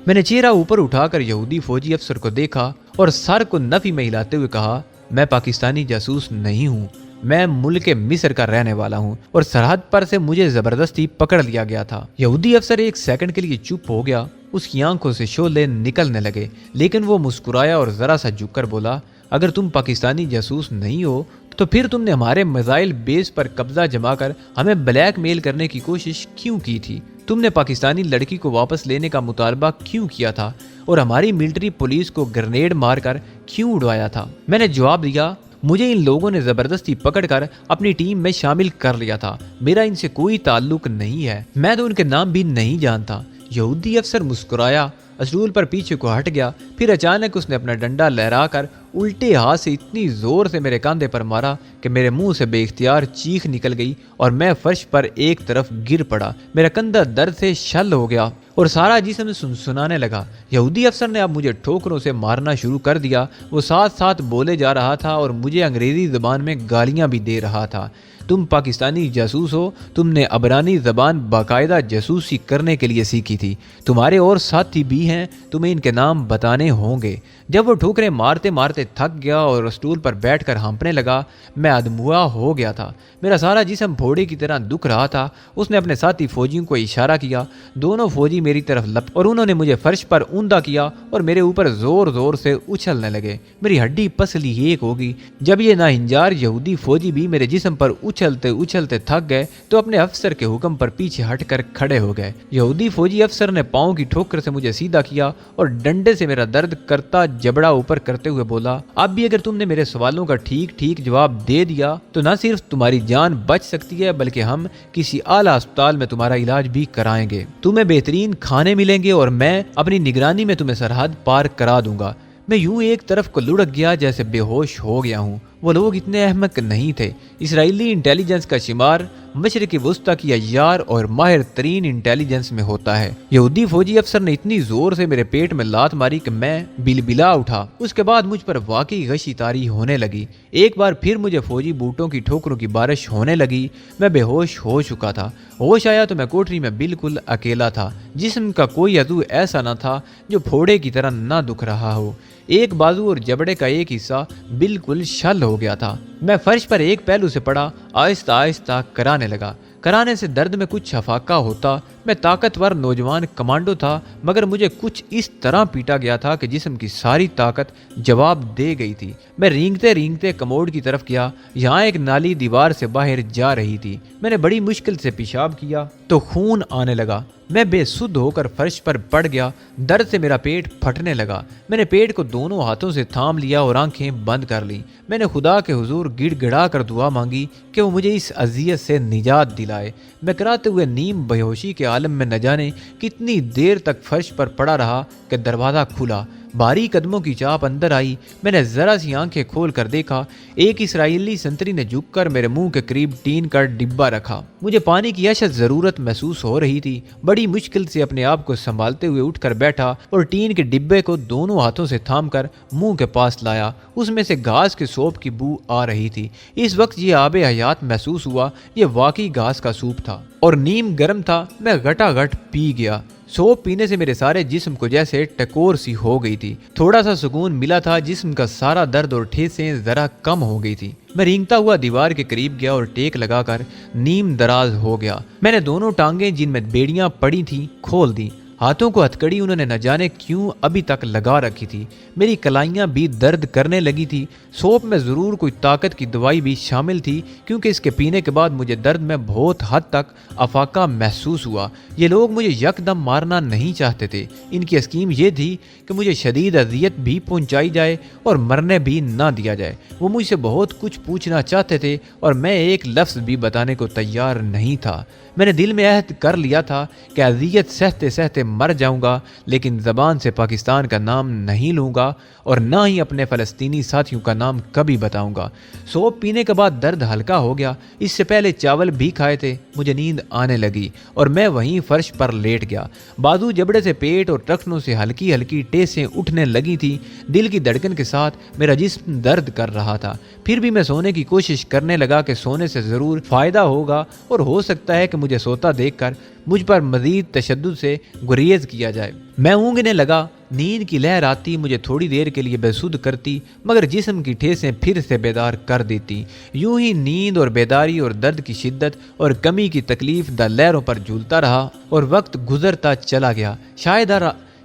میں نے چہرہ اوپر اٹھا کر یہودی فوجی افسر کو دیکھا اور سر کو نفی میں ہلاتے ہوئے کہا، میں پاکستانی جاسوس نہیں ہوں، میں ملک مصر کا رہنے والا ہوں اور سرحد پر سے مجھے زبردستی پکڑ لیا گیا تھا۔ یہودی افسر ایک سیکنڈ کے لیے چپ ہو گیا، اس کی آنکھوں سے شعلے نکلنے لگے، لیکن وہ مسکرایا اور ذرا سا جھک کر بولا، اگر تم پاکستانی جاسوس نہیں ہو تو پھر تم نے ہمارے میزائل بیس پر قبضہ جما کر ہمیں بلیک میل کرنے کی کوشش کیوں کی تھی؟ تم نے پاکستانی لڑکی کو واپس لینے کا مطالبہ کیوں کیا تھا اور ہماری ملٹری پولیس کو گرنیڈ مار کر کیوں اڑوایا تھا؟ میں نے جواب دیا، مجھے ان لوگوں نے زبردستی پکڑ کر اپنی ٹیم میں شامل کر لیا تھا، میرا ان سے کوئی تعلق نہیں ہے، میں تو ان کے نام بھی نہیں جانتا۔ یہودی افسر مسکرایا، اسٹول پر پیچھے کو ہٹ گیا، پھر اچانک اس نے اپنا ڈنڈا لہرا کر الٹے ہاتھ سے اتنی زور سے میرے کاندھے پر مارا کہ میرے منہ سے بے اختیار چیخ نکل گئی اور میں فرش پر ایک طرف گر پڑا۔ میرا کندھا درد سے شل ہو گیا اور سارا جسم سنسنانے لگا۔ یہودی افسر نے اب مجھے ٹھوکروں سے مارنا شروع کر دیا، وہ ساتھ ساتھ بولے جا رہا تھا اور مجھے انگریزی زبان میں گالیاں بھی دے رہا تھا۔ تم پاکستانی جاسوس ہو، تم نے عبرانی زبان باقاعدہ جاسوسی کرنے کے لیے سیکھی تھی، تمہارے اور ساتھی بھی ہیں، تمہیں ان کے نام بتانے ہوں گے۔ جب وہ ٹھوکریں مارتے مارتے تھک گیا اور اسٹول پر بیٹھ کر ہانپنے لگا، میں ادموا ہو گیا تھا، میرا سارا جسم پھوڑے کی طرح دکھ رہا تھا۔ اس نے اپنے ساتھی فوجیوں کو اشارہ کیا، دونوں فوجی میری طرف لپ اور انہوں نے مجھے فرش پر اوندا کیا اور میرے اوپر زور زور سے اچھلنے لگے۔ میری ہڈی پسلی ایک ہوگی۔ جب یہ ناہنجار یہودی فوجی بھی میرے جسم پر اچھلتے اچھلتے تھک گئے تو اپنے افسر کے حکم پر پیچھے ہٹ کر کھڑے ہو گئے۔ یہودی فوجی افسر نے پاؤں کی ٹھوکر سے مجھے سیدھا کیا اور ڈنڈے سے میرا درد کرتا جبڑا اوپر کرتے ہوئے بولا، اب بھی اگر تم نے میرے سوالوں کا ٹھیک ٹھیک جواب دے دیا تو نہ صرف تمہاری جان بچ سکتی ہے بلکہ ہم کسی اعلیٰ اسپتال میں تمہارا علاج بھی کرائیں گے، تمہیں بہترین کھانے ملیں گے اور میں اپنی نگرانی میں تمہیں سرحد پار کرا دوں گا۔ میں یوں ایک طرف کو لڑک گیا جیسے بے ہوش ہو گیا ہوں۔ وہ لوگ اتنے احمق نہیں تھے۔ اسرائیلی انٹیلیجنس کا شمار مشرقی وسطی کی عیار اور ماہر ترین انٹیلیجنس میں ہوتا ہے۔ یہودی فوجی افسر نے اتنی زور سے میرے پیٹ میں لات ماری کہ میں بلبلا اٹھا۔ اس کے بعد مجھ پر واقعی غشی طاری ہونے لگی۔ ایک بار پھر مجھے فوجی بوٹوں کی ٹھوکروں کی بارش ہونے لگی۔ میں بے ہوش ہو چکا تھا۔ ہوش آیا تو میں کوٹری میں بالکل اکیلا تھا۔ جسم کا کوئی عضو ایسا نہ تھا جو پھوڑے کی طرح نہ دکھ رہا ہو۔ ایک بازو اور جبڑے کا ایک حصہ بالکل شل ہو گیا تھا۔ میں فرش پر ایک پہلو سے پڑا، آہستہ آہستہ کرانے لگا۔ کرانے سے درد میں کچھ افاقہ ہوتا۔ میں طاقتور نوجوان کمانڈو تھا مگر مجھے کچھ اس طرح پیٹا گیا تھا کہ جسم کی ساری طاقت جواب دے گئی تھی۔ میں رینگتے رینگتے کموڈ کی طرف گیا، یہاں ایک نالی دیوار سے باہر جا رہی تھی۔ میں نے بڑی مشکل سے پیشاب کیا تو خون آنے لگا۔ میں بے سدھ ہو کر فرش پر پڑ گیا، درد سے میرا پیٹ پھٹنے لگا۔ میں نے پیٹ کو دونوں ہاتھوں سے تھام لیا اور آنکھیں بند کر لی۔ میں نے خدا کے حضور گڑ گڑا کر دعا مانگی کہ وہ مجھے اس اذیت سے نجات دلائے۔ میں کراتے ہوئے نیم بیہوشی کے عالم میں نہ جانے کتنی دیر تک فرش پر پڑا رہا کہ دروازہ کھلا۔ بھاری قدموں کی چاپ اندر آئی۔ میں نے ذرا سی آنکھیں کھول کر دیکھا، ایک اسرائیلی سنتری نے جھک کر میرے منہ کے قریب ٹین کا ڈبہ رکھا۔ مجھے پانی کی اشد ضرورت محسوس ہو رہی تھی۔ بڑی مشکل سے اپنے آپ کو سنبھالتے ہوئے اٹھ کر بیٹھا اور ٹین کے ڈبے کو دونوں ہاتھوں سے تھام کر منہ کے پاس لایا۔ اس میں سے گھاس کے سوپ کی بو آ رہی تھی۔ اس وقت یہ آب حیات محسوس ہوا، یہ واقعی گھاس کا سوپ تھا اور نیم گرم تھا۔ میں گھٹا گھٹ پی گیا۔ سوپ پینے سے میرے سارے جسم کو جیسے ٹکور سی ہو گئی تھی۔ تھوڑا سا سکون ملا تھا، جسم کا سارا درد اور ٹھیسیں ذرا کم ہو گئی تھی۔ میں رینگتا ہوا دیوار کے قریب گیا اور ٹیک لگا کر نیم دراز ہو گیا۔ میں نے دونوں ٹانگیں جن میں بیڑیاں پڑی تھیں کھول دی۔ ہاتھوں کو ہتھکڑی انہوں نے نہ جانے کیوں ابھی تک لگا رکھی تھی۔ میری کلائیاں بھی درد کرنے لگی تھی۔ سوپ میں ضرور کوئی طاقت کی دوائی بھی شامل تھی کیونکہ اس کے پینے کے بعد مجھے درد میں بہت حد تک افاقہ محسوس ہوا۔ یہ لوگ مجھے یکدم مارنا نہیں چاہتے تھے۔ ان کی اسکیم یہ تھی کہ مجھے شدید اذیت بھی پہنچائی جائے اور مرنے بھی نہ دیا جائے۔ وہ مجھ سے بہت کچھ پوچھنا چاہتے تھے اور میں ایک لفظ بھی بتانے کو تیار نہیں تھا۔ میں نے دل میں عہد کر لیا تھا کہ اذیت سہتے سہتے مر جاؤں گا لیکن زبان سے پاکستان کا نام نہیں لوں گا اور نہ ہی اپنے فلسطینی ساتھیوں کا نام کبھی بتاؤں گا۔ سوپ پینے کے بعد درد ہلکا ہو گیا۔ اس سے پہلے چاول بھی کھائے تھے۔ مجھے نیند آنے لگی اور میں وہیں فرش پر لیٹ گیا۔ بازو جبڑے سے پیٹ اور ٹخنوں سے ہلکی ہلکی ٹیسیں اٹھنے لگی تھی۔ دل کی دھڑکن کے ساتھ میرا جسم درد کر رہا تھا۔ پھر بھی میں سونے کی کوشش کرنے لگا کہ سونے سے ضرور فائدہ ہوگا اور ہو سکتا ہے کہ مجھے سوتا دیکھ کر مجھ پر مزید تشدد سے گریز کیا جائے۔ میں اونگنے لگا، نیند کی لہر آتی، مجھے تھوڑی دیر کے لیے بے سود کرتی مگر جسم کی ٹھیسیں پھر سے بیدار کر دیتی۔ یوں ہی نیند اور بیداری اور درد کی شدت اور کمی کی تکلیف لہروں پر جھولتا رہا اور وقت گزرتا چلا گیا۔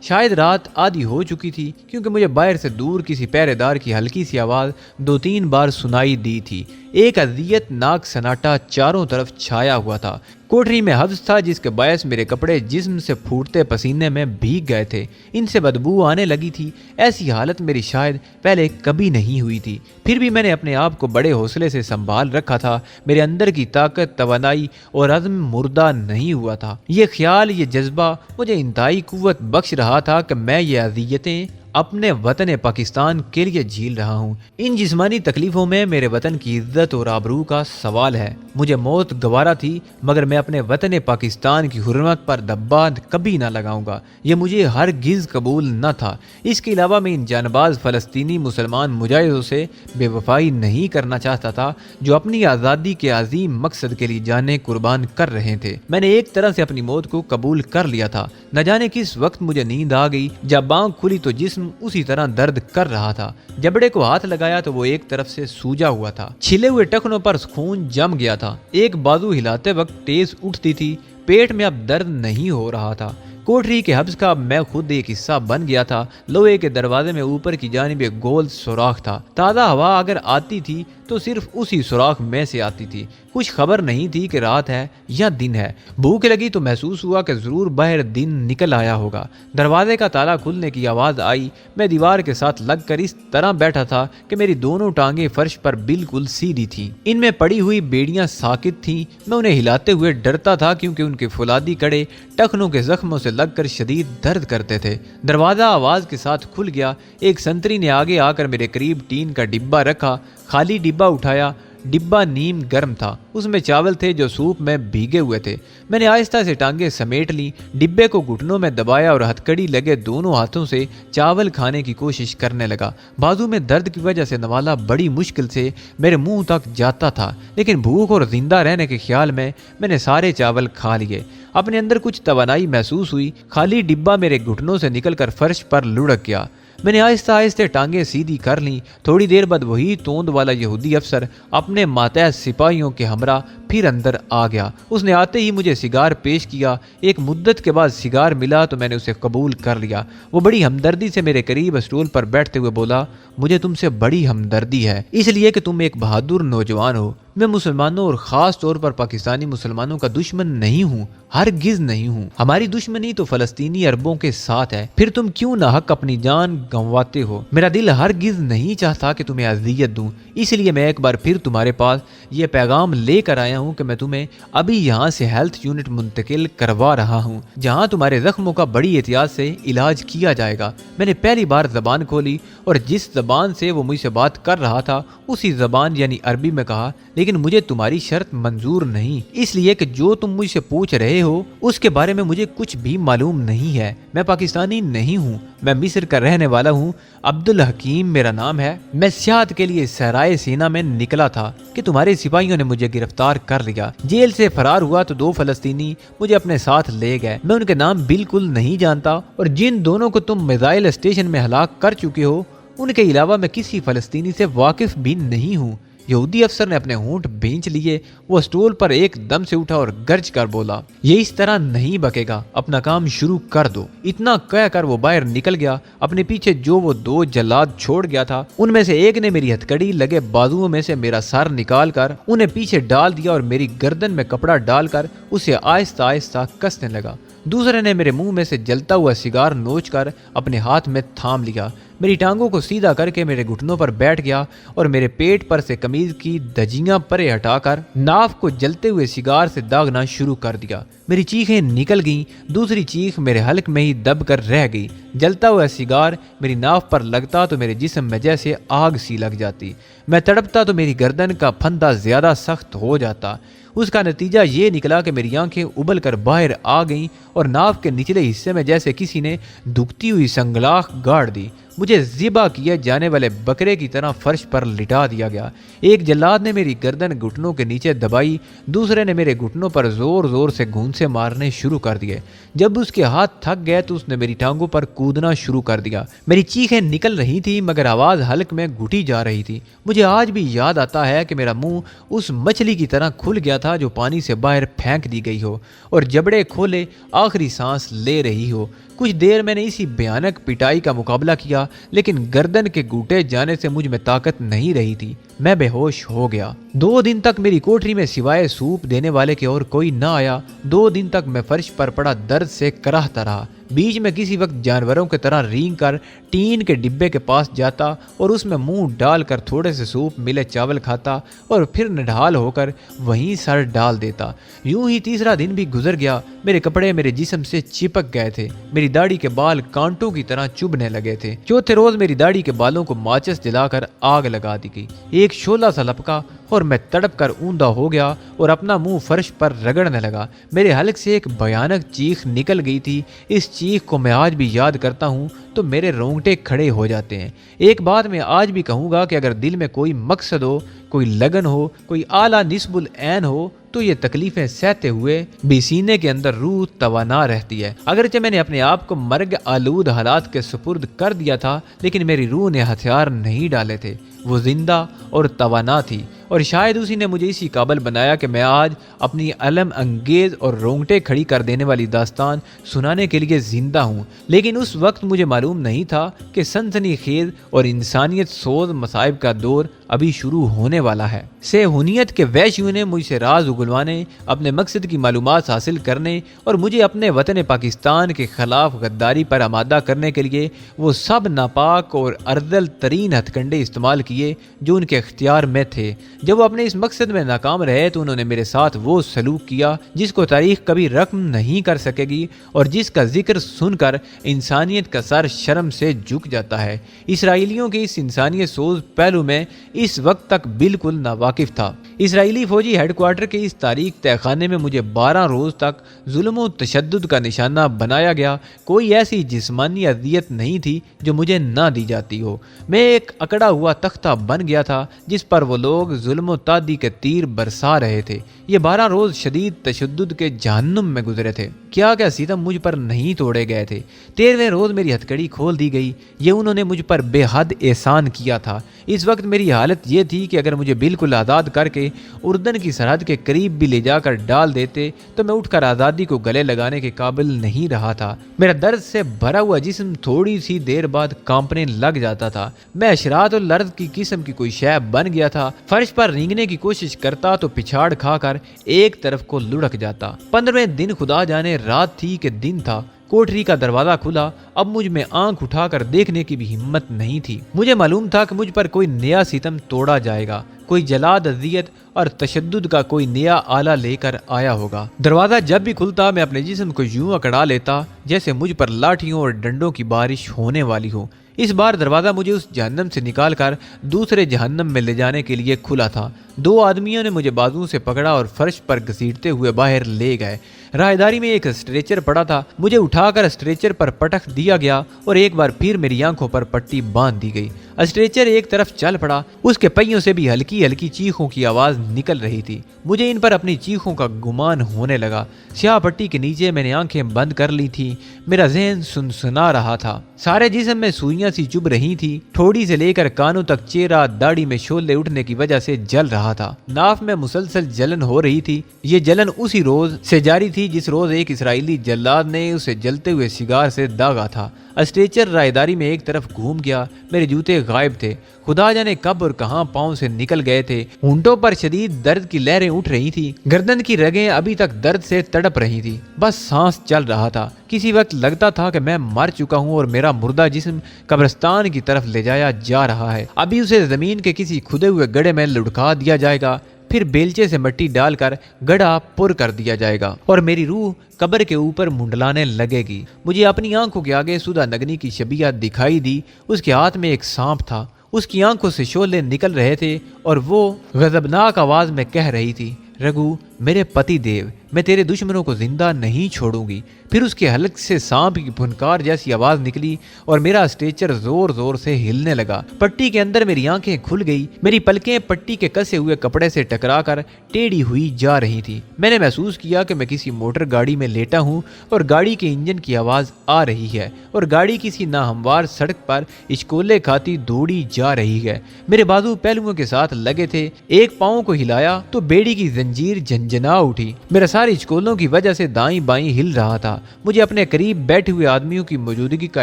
شاید رات آدھی ہو چکی تھی کیونکہ مجھے باہر سے دور کسی پہرے دار کی ہلکی سی آواز 2-3 بار سنائی دی تھی۔ ایک اذیت ناک سناٹا چاروں طرف چھایا ہوا تھا۔ کوٹری میں حبس تھا جس کے باعث میرے کپڑے جسم سے پھوٹتے پسینے میں بھیگ گئے تھے، ان سے بدبو آنے لگی تھی۔ ایسی حالت میری شاید پہلے کبھی نہیں ہوئی تھی، پھر بھی میں نے اپنے آپ کو بڑے حوصلے سے سنبھال رکھا تھا۔ میرے اندر کی طاقت، توانائی اور عزم مردہ نہیں ہوا تھا۔ یہ خیال، یہ جذبہ مجھے انتہائی قوت بخش رہا تھا کہ میں یہ اذیتیں اپنے وطن پاکستان کے لیے جھیل رہا ہوں۔ ان جسمانی تکلیفوں میں میرے وطن کی عزت اور آبرو کا سوال ہے۔ مجھے موت گوارا تھی مگر میں اپنے وطن پاکستان کی حرمت پر دبا کبھی نہ لگاؤں گا، یہ مجھے ہرگز قبول نہ تھا۔ اس کے علاوہ میں ان جانباز فلسطینی مسلمان مجاہدوں سے بے وفائی نہیں کرنا چاہتا تھا جو اپنی آزادی کے عظیم مقصد کے لیے جانیں قربان کر رہے تھے۔ میں نے ایک طرح سے اپنی موت کو قبول کر لیا تھا۔ نہ جانے کس وقت مجھے نیند آ گئی، جب آنکھ کھلی تو جسم اسی طرح درد کر رہا تھا۔ جبڑے کو ہاتھ لگایا تو وہ ایک طرف سے سوجا ہوا تھا، چھلے ہوئے ٹخنوں پر خون جم گیا تھا۔ ایک بازو ہلاتے وقت ٹیز اٹھتی تھی، پیٹ میں اب درد نہیں ہو رہا تھا۔ کوٹری کے حبس کا میں خود ایک حصہ بن گیا تھا۔ لوہے کے دروازے میں اوپر کی جانب ایک گول سوراخ تھا۔ تازہ ہوا اگر آتی تھی تو صرف اسی سوراخ میں سے آتی تھی۔ کچھ خبر نہیں تھی کہ رات ہے یا دن ہے۔ بھوک لگی تو محسوس ہوا کہ ضرور باہر دن نکل آیا ہوگا۔ دروازے کا تالا کھلنے کی آواز آئی۔ میں دیوار کے ساتھ لگ کر اس طرح بیٹھا تھا کہ میری دونوں ٹانگیں فرش پر بالکل سیدھی تھیں۔ ان میں پڑی ہوئی بیڑیاں ساکت تھیں۔ میں انہیں ہلاتے ہوئے ڈرتا تھا کیونکہ ان کے فولادی کڑے ٹخنوں کے زخموں سے لگ کر شدید درد کرتے تھے۔ دروازہ آواز کے ساتھ کھل گیا۔ ایک سنتری نے آگے آ کر میرے قریب ٹین کا ڈبہ رکھا۔ خالی ڈبہ اٹھایا۔ ڈبہ نیم گرم تھا، اس میں چاول تھے جو سوپ میں بھیگے ہوئے تھے۔ میں نے آہستہ سے ٹانگیں سمیٹ لی، ڈبے کو گھٹنوں میں دبایا اور ہتھکڑی لگے دونوں ہاتھوں سے چاول کھانے کی کوشش کرنے لگا۔ بازو میں درد کی وجہ سے نوالا بڑی مشکل سے میرے منہ تک جاتا تھا، لیکن بھوک اور زندہ رہنے کے خیال میں نے سارے چاول کھا لیے۔ اپنے اندر کچھ توانائی محسوس ہوئی۔ خالی ڈبہ میرے گھٹنوں سے نکل کر فرش پر لڑک گیا۔ میں نے آہستہ آہستہ ٹانگیں سیدھی کر لیں۔ تھوڑی دیر بعد وہی توند والا یہودی افسر اپنے ماتحت سپاہیوں کے ہمراہ پھر اندر آ گیا۔ اس نے آتے ہی مجھے سگار پیش کیا۔ ایک مدت کے بعد سگار ملا تو میں نے اسے قبول کر لیا۔ وہ بڑی ہمدردی سے میرے قریب اسٹول پر بیٹھتے ہوئے بولا، مجھے تم سے بڑی ہمدردی ہے، اس لیے کہ تم ایک بہادر نوجوان ہو۔ میں مسلمانوں اور خاص طور پر پاکستانی مسلمانوں کا دشمن نہیں ہوں، ہرگز نہیں ہوں۔ ہماری دشمنی تو فلسطینی عربوں کے ساتھ ہے، پھر تم کیوں ناحق اپنی جان گنواتے ہو؟ میرا دل ہرگز نہیں چاہتا کہ تمہیں اذیت دوں، اس لیے میں ایک بار پھر تمہارے پاس یہ پیغام لے کر آیا ہوں کہ میں تمہیں ابھی یہاں سے ہیلتھ یونٹ منتقل کروا رہا ہوں، جہاں تمہارے زخموں کا بڑی احتیاط سے علاج کیا جائے گا۔ میں نے پہلی بار زبان کھولی اور جس زبان سے وہ مجھ سے بات کر رہا تھا اسی زبان یعنی عربی میں کہا، لیکن مجھے تمہاری شرط منظور نہیں، اس لیے کہ جو تم مجھ سے پوچھ رہے ہو اس کے بارے میں مجھے کچھ بھی معلوم نہیں ہے۔ میں پاکستانی نہیں ہوں، میں مصر کا رہنے والا ہوں، عبدالحکیم میرا نام ہے۔ میں سیاحت کے لیے صحرائے سینا میں نکلا تھا کہ تمہارے سپاہیوں نے مجھے گرفتار کر لیا۔ جیل سے فرار ہوا تو 2 فلسطینی مجھے اپنے ساتھ لے گئے۔ میں ان کے نام بالکل نہیں جانتا اور جن دونوں کو تم میزائل اسٹیشن میں ہلاک کر چکے ہو ان کے علاوہ میں کسی فلسطینی سے واقف بھی نہیں ہوں۔ یہودی افسر نے اپنے ہونٹ بھینچ لیے۔ وہ اسٹول پر ایک دم سے اٹھا اور گرج کر بولا، یہ اس طرح نہیں بکے گا، اپنا کام شروع کر دو۔ اتنا کہہ کر وہ باہر نکل گیا۔ اپنے پیچھے جو وہ 2 جلاد چھوڑ گیا تھا ان میں سے ایک نے میری ہتھکڑی لگے بازوؤں میں سے میرا سر نکال کر انہیں پیچھے ڈال دیا اور میری گردن میں کپڑا ڈال کر اسے آہستہ آہستہ کسنے لگا۔ دوسرے نے میرے منہ میں سے جلتا ہوا سگار نوچ کر اپنے ہاتھ میں تھام لیا، میری ٹانگوں کو سیدھا کر کے میرے گھٹنوں پر بیٹھ گیا اور میرے پیٹ پر سے قمیض کی دجیاں پرے ہٹا کر ناف کو جلتے ہوئے سگار سے داغنا شروع کر دیا۔ میری چیخیں نکل گئیں، دوسری چیخ میرے حلق میں ہی دب کر رہ گئی۔ جلتا ہوا سگار میری ناف پر لگتا تو میرے جسم میں جیسے آگ سی لگ جاتی، میں تڑپتا تو میری گردن کا پھندا زیادہ سخت ہو جاتا۔ اس کا نتیجہ یہ نکلا کہ میری آنکھیں ابل کر باہر آ گئیں اور ناف کے نچلے حصے میں جیسے کسی نے دکھتی ہوئی سنگلاخ گاڑ دی۔ مجھے ذبح کیے جانے والے بکرے کی طرح فرش پر لٹا دیا گیا۔ ایک جلاد نے میری گردن گھٹنوں کے نیچے دبائی، دوسرے نے میرے گھٹنوں پر زور زور سے گھونسے مارنے شروع کر دیے۔ جب اس کے ہاتھ تھک گئے تو اس نے میری ٹانگوں پر کودنا شروع کر دیا۔ میری چیخیں نکل رہی تھی مگر آواز حلق میں گھٹی جا رہی تھی۔ مجھے آج بھی یاد آتا ہے کہ میرا منہ اس مچھلی کی طرح کھل گیا تھا جو پانی سے باہر پھینک دی گئی ہو اور جبڑے کھولے آخری سانس لے رہی ہو۔ کچھ دیر میں نے اسی بھیانک پٹائی کا مقابلہ کیا لیکن گردن کے گھوٹے جانے سے مجھ میں طاقت نہیں رہی تھی۔ میں بے ہوش ہو گیا۔ 2 دن تک میری کوٹری میں سوائے سوپ دینے والے کے اور کوئی نہ آیا۔ 2 دن تک میں فرش پر پڑا درد سے کراہتا رہا۔ بیچ میں کسی وقت جانوروں کی طرح رینگ کر ٹین کے ڈبے کے پاس جاتا اور اس میں منہ ڈال کر تھوڑے سے سوپ ملے چاول کھاتا اور پھر نڈھال ہو کر وہیں سر ڈال دیتا۔ یوں ہی تیسرا دن بھی گزر گیا۔ میرے کپڑے میرے جسم سے چپک گئے تھے، میری داڑھی کے بال کانٹوں کی طرح چبھنے لگے تھے۔ چوتھے روز میری داڑھی کے بالوں کو ماچس جلا کر آگ لگا دی گئی۔ ایک شعلہ سا لپکا اور میں تڑپ کر اوندا ہو گیا اور اپنا منہ فرش پر رگڑنے لگا۔ میرے حلق سے ایک بھیانک چیخ نکل گئی تھی۔ اس چیخ کو میں آج بھی یاد کرتا ہوں تو میرے رونگٹے کھڑے ہو جاتے ہیں۔ ایک بات میں آج بھی کہوں گا کہ اگر دل میں کوئی مقصد ہو، کوئی لگن ہو، کوئی اعلیٰ نصب العین ہو تو یہ تکلیفیں سہتے ہوئے بھی سینے کے اندر روح توانا رہتی ہے۔ اگرچہ میں نے اپنے آپ کو مرگ آلود حالات کے سپرد کر دیا تھا لیکن میری روح نے ہتھیار نہیں ڈالے تھے، وہ زندہ اور توانا تھی اور شاید اسی نے مجھے اسی قابل بنایا کہ میں آج اپنی علم انگیز اور رونگٹے کھڑی کر دینے والی داستان سنانے کے لیے زندہ ہوں۔ لیکن اس وقت مجھے معلوم نہیں تھا کہ سنسنی خیز اور انسانیت سوز مصائب کا دور ابھی شروع ہونے والا ہے۔ صہیونیت کے وحشیوں نے مجھ سے راز اگلوانے، اپنے مقصد کی معلومات حاصل کرنے اور مجھے اپنے وطن پاکستان کے خلاف غداری پر آمادہ کرنے کے لیے وہ سب ناپاک اور ارذل ترین ہتھ کنڈے استعمال کیے جو ان کے اختیار میں تھے۔ جب وہ اپنے اس مقصد میں ناکام رہے تو انہوں نے میرے ساتھ وہ سلوک کیا جس کو تاریخ کبھی رقم نہیں کر سکے گی اور جس کا ذکر سن کر انسانیت کا سر شرم سے جھک جاتا ہے۔ اسرائیلیوں کے اس انسانیت سوز پہلو میں اس وقت تک بالکل ناواقف تھا۔ اسرائیلی فوجی ہیڈ کوارٹر کے اس تاریخ تہہ خانے میں مجھے 12 روز تک ظلم و تشدد کا نشانہ بنایا گیا۔ کوئی ایسی جسمانی اذیت نہیں تھی جو مجھے نہ دی جاتی ہو۔ میں ایک اکڑا ہوا تختہ بن گیا تھا جس پر وہ لوگ ظلم و تعدی کے تیر برسا رہے تھے۔ یہ 12 روز شدید تشدد کے جہنم میں گزرے تھے۔ کیا ستم مجھ پر نہیں توڑے گئے تھے۔ 13ویں روز میری ہتھکڑی کھول دی گئی۔ یہ انہوں نے مجھ پر بے حد احسان کیا تھا۔ اس وقت میری حالت یہ تھی کہ اگر مجھے بالکل آزاد کر کے اردن کی سرحد کے قریب بھی لے جا کر ڈال دیتے تو میں اٹھ کر آزادی کو گلے لگانے کے قابل نہیں رہا تھا۔ میرا درد سے بھرا ہوا جسم تھوڑی سی دیر بعد کانپنے لگ جاتا تھا۔ میں اشراط الارض کی قسم کی کوئی شے بن گیا تھا۔ فرش پر رینگنے کی کوشش کرتا تو پچھاڑ کھا کر ایک طرف کو لڑک جاتا۔ 15ویں دن خدا جانے رات تھی کہ دن تھا۔ کوٹری کا دروازہ کھلا۔ اب مجھ میں آنکھ اٹھا کر دیکھنے کی بھی ہمت نہیں تھی۔ مجھے معلوم تھا کہ مجھ پر کوئی نیا ستم توڑا جائے گا، کوئی جلاد اذیت اور تشدد کا کوئی نیا آلہ لے کر آیا ہوگا۔ دروازہ جب بھی کھلتا میں اپنے جسم کو یوں اکڑا لیتا جیسے مجھ پر لاٹھیوں اور ڈنڈوں کی بارش ہونے والی ہو۔ اس بار دروازہ مجھے اس جہنم سے نکال کر دوسرے جہنم میں لے جانے کے لیے کھلا تھا۔ 2 آدمیوں نے مجھے بازو سے پکڑا اور فرش پر گھسیٹتے ہوئے باہر لے گئے۔ راہداری میں ایک اسٹریچر پڑا تھا، مجھے اٹھا کر اسٹریچر پر پٹخ دیا گیا اور ایک بار پھر میری آنکھوں پر پٹی باندھ دی گئی۔ اسٹریچر ایک طرف چل پڑا، اس کے پہیوں سے بھی ہلکی ہلکی چیخوں کی آواز نکل رہی تھی۔ مجھے ان پر اپنی چیخوں کا گمان ہونے لگا۔ سیاہ پٹی کے نیچے میں نے آنکھیں بند کر لی تھی، میرا ذہن سنسنا رہا تھا، سارے جسم میں سوئیاں سی چبھ رہی تھی، ٹھوڑی سے لے کر کانوں تک چہرہ داڑھی میں شعلے اٹھنے کی وجہ سے جل رہا تھا، ناف میں مسلسل جلن ہو رہی تھی۔ یہ جلن اسی روز سے جاری تھی جس روز ایک اسرائیلی جلاد نے اسے جلتے ہوئے سگار سے داغا تھا۔ اسٹریچر راہداری میں ایک طرف گھوم گیا، میرے جوتے غائب تھے، خدا جانے کب اور کہاں پاؤں سے نکل گئے تھے۔ ہونٹوں پر شدید درد کی لہریں اٹھ رہی تھی، گردن کی رگیں ابھی تک درد سے تڑپ رہی تھی، بس سانس چل رہا تھا۔ کسی وقت لگتا تھا کہ میں مر چکا ہوں اور میرا مردہ جسم قبرستان کی طرف لے جایا جا رہا ہے۔ ابھی اسے زمین کے کسی کھدے ہوئے گڑھے میں لڑکا دیا جائے گا، پھر بیلچے سے مٹی ڈال کر گڑھا پر کر دیا جائے گا اور میری روح قبر کے اوپر منڈلانے لگے گی۔ مجھے اپنی آنکھوں کے آگے سودھا نگنی کی شبیہ دکھائی دی۔ اس کے ہاتھ میں ایک سانپ تھا، اس کی آنکھوں سے شعلے نکل رہے تھے اور وہ غضبناک آواز میں کہہ رہی تھی، رگو میرے پتی دیو، میں تیرے دشمنوں کو زندہ نہیں چھوڑوں گی۔ پھر اس کے حلق سے سانپ کی پھنکار جیسی آواز نکلی اور میرا اسٹریچر زور زور سے ہلنے لگا۔ پٹی کے اندر میری آنکھیں کھل گئی، میری پلکیں پٹی کے کسے ہوئے کپڑے سے ٹکرا کر ٹیڑھی ہوئی جا رہی تھی۔ میں نے محسوس کیا کہ میں کسی موٹر گاڑی میں لیٹا ہوں اور گاڑی کے انجن کی آواز آ رہی ہے اور گاڑی کسی ناہموار سڑک پر اچکولے کھاتی دوڑی جا رہی ہے۔ میرے بازو پہلوؤں کے ساتھ لگے تھے، ایک پاؤں کو ہلایا تو بیڑی کی زنجیر جھنجھنا اٹھی۔ میرا سارے اچکولوں کی وجہ سے دائیں بائیں ہل رہا تھا۔ مجھے اپنے قریب بیٹھے ہوئے آدمیوں کی موجودگی کا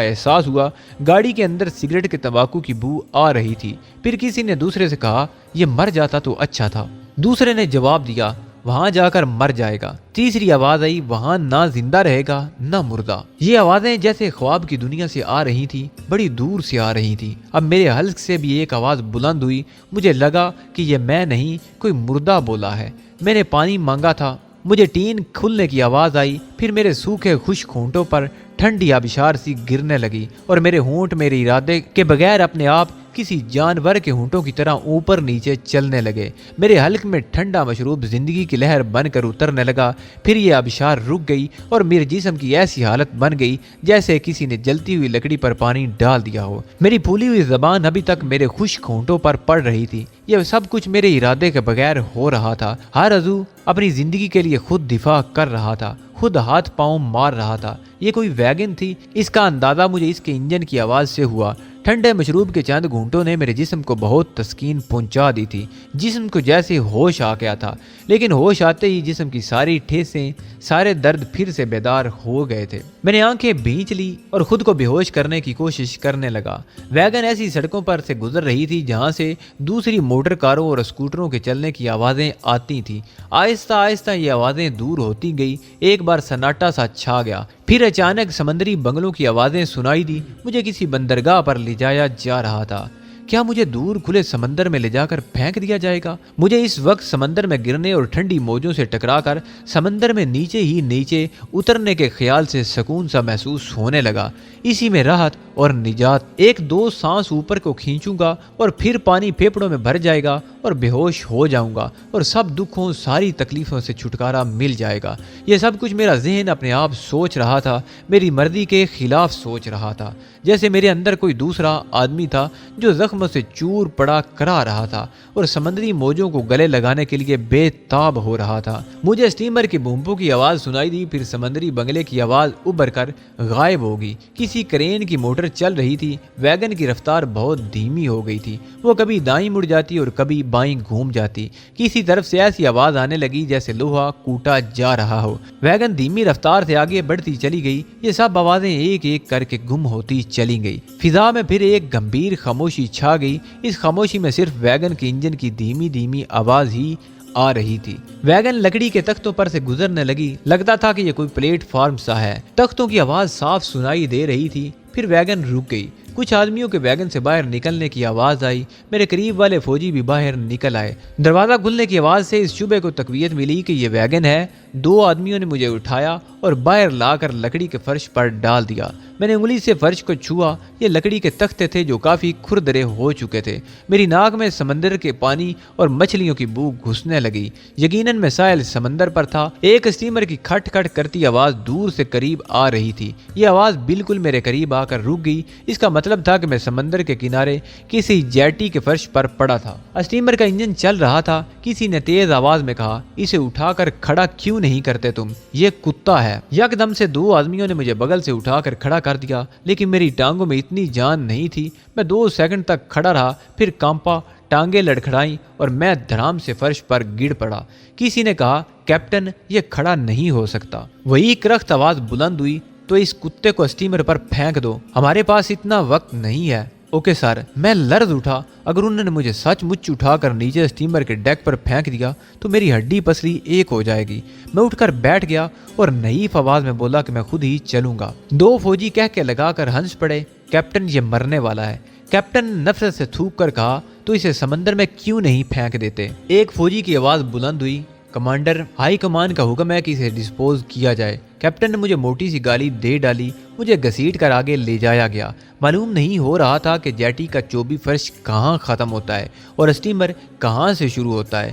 احساس ہوا۔ گاڑی کے اندر سگریٹ کے تمباکو کی بو آ رہی تھی۔ پھر کسی نے دوسرے سے کہا، یہ مر جاتا تو اچھا تھا۔ دوسرے نے جواب دیا، وہاں جا کر مر جائے گا۔ تیسری آواز آئی، وہاں نہ زندہ رہے گا نہ مردہ۔ یہ آوازیں جیسے خواب کی دنیا سے آ رہی تھی، بڑی دور سے آ رہی تھی۔ اب میرے حلق سے بھی ایک آواز بلند ہوئی۔ مجھے لگا کہ یہ میں نہیں، کوئی مردہ بولا ہے۔ میں نے پانی مانگا تھا۔ مجھے ٹین کھلنے کی آواز آئی، پھر میرے سوکھے خشک ہونٹوں پر ٹھنڈی آبشار سی گرنے لگی اور میرے ہونٹ میرے ارادے کے بغیر اپنے آپ کسی جانور کے ہونٹوں کی طرح اوپر نیچے چلنے لگے۔ میرے حلق میں ٹھنڈا مشروب زندگی کی لہر بن کر اترنے لگا۔ پھر یہ آبشار رک گئی اور میرے جسم کی ایسی حالت بن گئی جیسے کسی نے جلتی ہوئی لکڑی پر پانی ڈال دیا ہو۔ میری پھولی ہوئی زبان ابھی تک میرے خشک ہونٹوں پر پڑ رہی تھی۔ یہ سب کچھ میرے ارادے کے بغیر ہو رہا تھا۔ ہر عضو اپنی زندگی کے لیے خود دفاع کر رہا تھا، خود ہاتھ پاؤں مار رہا تھا۔ یہ کوئی ویگن تھی، اس کا اندازہ مجھے اس کے انجن کی آواز سے ہوا۔ ٹھنڈے مشروب کے چند گھونٹوں نے میرے جسم کو بہت تسکین پہنچا دی تھی۔ جسم کو جیسے ہوش آ گیا تھا، لیکن ہوش آتے ہی جسم کی ساری ٹھیسیں، سارے درد پھر سے بیدار ہو گئے تھے۔ میں نے آنکھیں بھینچ لی اور خود کو بے ہوش کرنے کی کوشش کرنے لگا۔ ویگن ایسی سڑکوں پر سے گزر رہی تھی جہاں سے دوسری موٹر کاروں اور اسکوٹروں کے چلنے کی آوازیں آتی تھیں۔ آہستہ آہستہ یہ آوازیں دور ہوتی گئی۔ ایک بار سناٹا سا چھا گیا، پھر اچانک سمندری بنگلوں کی آوازیں سنائی دی۔ مجھے کسی بندرگاہ پر لے جایا جا رہا تھا۔ کیا مجھے دور کھلے سمندر میں لے جا کر پھینک دیا جائے گا؟ مجھے اس وقت سمندر میں گرنے اور ٹھنڈی موجوں سے ٹکرا کر سمندر میں نیچے ہی نیچے اترنے کے خیال سے سکون سا محسوس ہونے لگا۔ اسی میں راحت اور نجات۔ ایک دو سانس اوپر کو کھینچوں گا اور پھر پانی پھیپھڑوں میں بھر جائے گا اور بے ہوش ہو جاؤں گا اور سب دکھوں ساری تکلیفوں سے چھٹکارا مل جائے گا۔ یہ سب کچھ میرا ذہن اپنے آپ سوچ رہا تھا، میری مرضی کے خلاف سوچ رہا تھا، جیسے میرے اندر کوئی دوسرا آدمی تھا جو زخموں سے چور پڑا کرا رہا تھا اور سمندری موجوں کو گلے لگانے کے لیے بے تاب ہو رہا تھا۔ مجھے اسٹیمر کی بومبوں کی آواز سنائی دی، پھر سمندری بنگلے کی آواز ابھر کر غائب ہوگی۔ کسی کرین کی موٹر چل رہی تھی۔ ویگن کی رفتار بہت دھیمی ہو گئی تھی، وہ کبھی دائیں مڑ جاتی اور کبھی بائیں گھوم جاتی۔ کسی طرف سے ایسی آواز آنے لگی جیسے لوہا کوٹا جا رہا ہو۔ ویگن دھیمی رفتار سے آگے بڑھتی چلی گئی۔ یہ سب آوازیں ایک ایک کر کے گم ہوتی چلی گئی۔ فضا میں پھر ایک گمبھیر خاموشی چھا گئی۔ اس خاموشی میں صرف ویگن کے انجن کی دھیمی دھیمی آواز ہی آ رہی تھی۔ ویگن لکڑی کے تختوں پر سے گزرنے لگی۔ لگتا تھا کہ یہ کوئی پلیٹ فارم سا ہے۔ تختوں کی آواز صاف سنائی دے رہی تھی۔ پھر ویگن رک گئی۔ کچھ آدمیوں کے ویگن سے باہر نکلنے کی آواز آئی۔ میرے قریب والے فوجی بھی باہر نکل آئے۔ دروازہ کھلنے کی آواز سے اس شبے کو تقویت ملی کہ یہ ویگن ہے۔ دو آدمیوں نے مجھے اٹھایا اور باہر لا کر لکڑی کے فرش پر ڈال دیا۔ میں نے انگلی سے فرش کو چھوا۔ یہ لکڑی کے تختے تھے جو کافی کھردرے ہو چکے تھے۔ میری ناک میں سمندر کے پانی اور مچھلیوں کی بو گھسنے لگی۔ یقیناً میں ساحل سمندر پر تھا۔ ایک اسٹیمر کی کھٹ کھٹ کرتی آواز دور سے قریب آ رہی تھی۔ یہ آواز بالکل میرے قریب آ کر رک گئی۔ اس کا مطلب تھا کہ میں سمندر کے کنارے کسی جیٹی کے فرش پر پڑا تھا۔ اسٹیمر کا انجن چل رہا تھا۔ کسی نے تیز آواز میں کہا، اسے اٹھا کر کھڑا کیوں نہیں کرتے تم؟ یہ کتا ہے۔ یکدم سے دو آدمیوں نے مجھے بغل سے اٹھا کر کھڑا کر دیا، لیکن میری ٹانگوں میں اتنی جان نہیں تھی۔ میں 2 سیکنڈ تک کھڑا رہا، پھر کانپا، ٹانگیں لڑکھڑائیں اور میں دھڑام سے فرش پر گر پڑا۔ کسی نے کہا، کیپٹن یہ کھڑا نہیں ہو سکتا۔ وہی کرخت آواز بلند ہوئی، تو اس کتے کو اسٹیمر پر پھینک دو، ہمارے پاس اتنا وقت نہیں ہے۔ Okay sir. میں لرز اٹھا۔ اگر انہوں نے مجھے سچ مچ اٹھا کر نیچے اسٹیمر کے ڈیک پر پھینک دیا تو میری ہڈی پسلی ایک ہو جائے گی۔ میں اٹھ کر بیٹھ گیا اور نحیف آواز میں بولا کہ میں خود ہی چلوں گا۔ 2 فوجی کہہ کے لگا کر ہنس پڑے، کیپٹن یہ مرنے والا ہے۔ کیپٹن نفرت سے تھوک کر کہا، تو اسے سمندر میں کیوں نہیں پھینک دیتے؟ ایک فوجی کی آواز بلند ہوئی، کمانڈر، ہائی کمان کا حکم ہے کہ اسے ڈسپوز کیا جائے۔ کیپٹن نے مجھے موٹی سی گالی دے ڈالی۔ مجھے گھسیٹ کر آگے لے جایا گیا۔ معلوم نہیں ہو رہا تھا کہ جیٹی کا چوبی فرش کہاں ختم ہوتا ہے اور اسٹیمر کہاں سے شروع ہوتا ہے۔